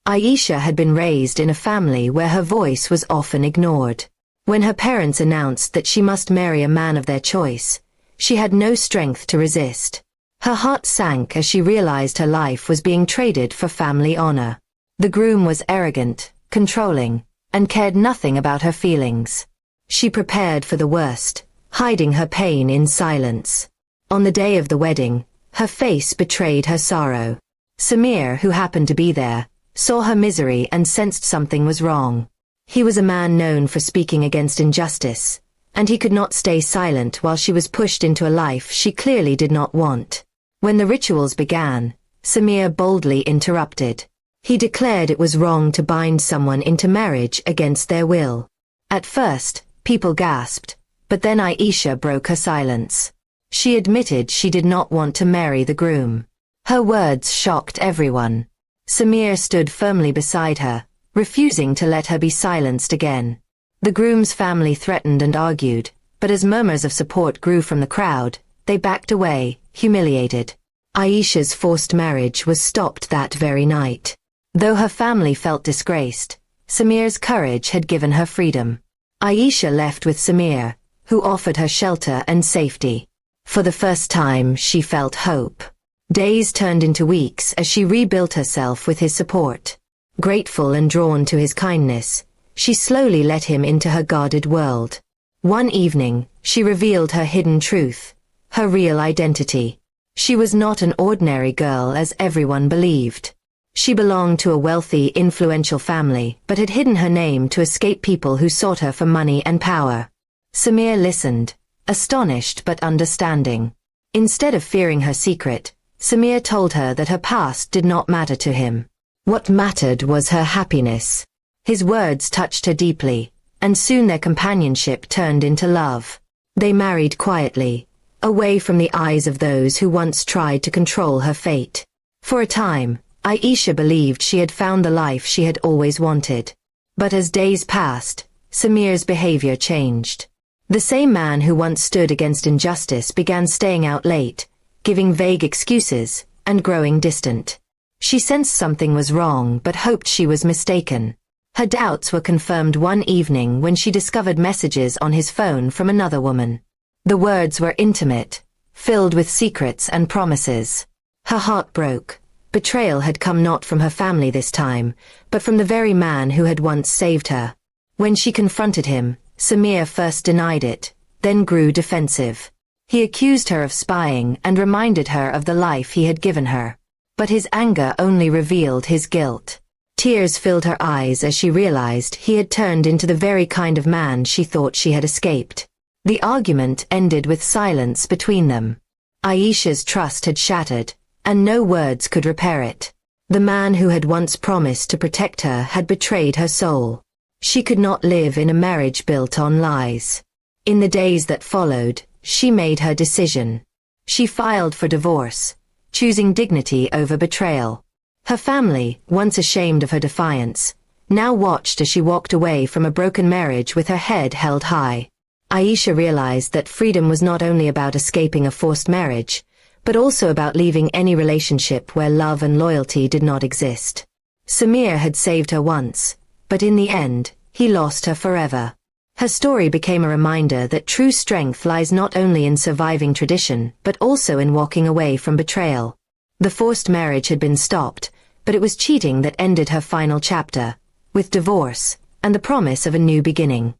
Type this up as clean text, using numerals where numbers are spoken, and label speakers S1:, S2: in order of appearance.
S1: Aisha had been raised in a family where her voice was often ignored. When her parents announced that she must marry a man of their choice, she had no strength to resist. Her heart sank as she realized her life was being traded for family honor. The groom was arrogant, controlling, and cared nothing about her feelings. She prepared for the worst, hiding her pain in silence. On the day of the wedding, her face betrayed her sorrow. Samir, who happened to be there, saw her misery and sensed something was wrong. He was a man known for speaking against injustice, and he could not stay silent while she was pushed into a life she clearly did not want. When the rituals began, Samir boldly interrupted. He declared it was wrong to bind someone into marriage against their will. At first, people gasped, but then Aisha broke her silence. She admitted she did not want to marry the groom. Her words shocked everyone. Samir stood firmly beside her, refusing to let her be silenced again. The groom's family threatened and argued, but as murmurs of support grew from the crowd, they backed away, humiliated. Aisha's forced marriage was stopped that very night. Though her family felt disgraced, Samir's courage had given her freedom. Aisha left with Samir, who offered her shelter and safety. For the first time, she felt hope. Days turned into weeks as she rebuilt herself with his support. Grateful and drawn to his kindness, she slowly let him into her guarded world. One evening, she revealed her hidden truth, her real identity. She was not an ordinary girl as everyone believed. She belonged to a wealthy, influential family, but had hidden her name to escape people who sought her for money and power. Samir listened, astonished but understanding. Instead of fearing her secret, Samir told her that her past did not matter to him. What mattered was her happiness. His words touched her deeply, and soon their companionship turned into love. They married quietly, away from the eyes of those who once tried to control her fate. For a time, Aisha believed she had found the life she had always wanted. But as days passed, Samir's behavior changed. The same man who once stood against injustice began staying out late, giving vague excuses, and growing distant. She sensed something was wrong but hoped she was mistaken. Her doubts were confirmed one evening when she discovered messages on his phone from another woman. The words were intimate, filled with secrets and promises. Her heart broke. Betrayal had come not from her family this time, but from the very man who had once saved her. When she confronted him, Samir first denied it, then grew defensive. He accused her of spying and reminded her of the life he had given her. But his anger only revealed his guilt. Tears filled her eyes as she realized he had turned into the very kind of man she thought she had escaped. The argument ended with silence between them. Aisha's trust had shattered, and no words could repair it. The man who had once promised to protect her had betrayed her soul. She could not live in a marriage built on lies. In the days that followed, she made her decision. She filed for divorce, choosing dignity over betrayal. Her family, once ashamed of her defiance, now watched as she walked away from a broken marriage with her head held high. Aisha realized that freedom was not only about escaping a forced marriage, but also about leaving any relationship where love and loyalty did not exist. Samir had saved her once, but in the end, he lost her forever. Her story became a reminder that true strength lies not only in surviving tradition, but also in walking away from betrayal. The forced marriage had been stopped, but it was cheating that ended her final chapter, with divorce, and the promise of a new beginning.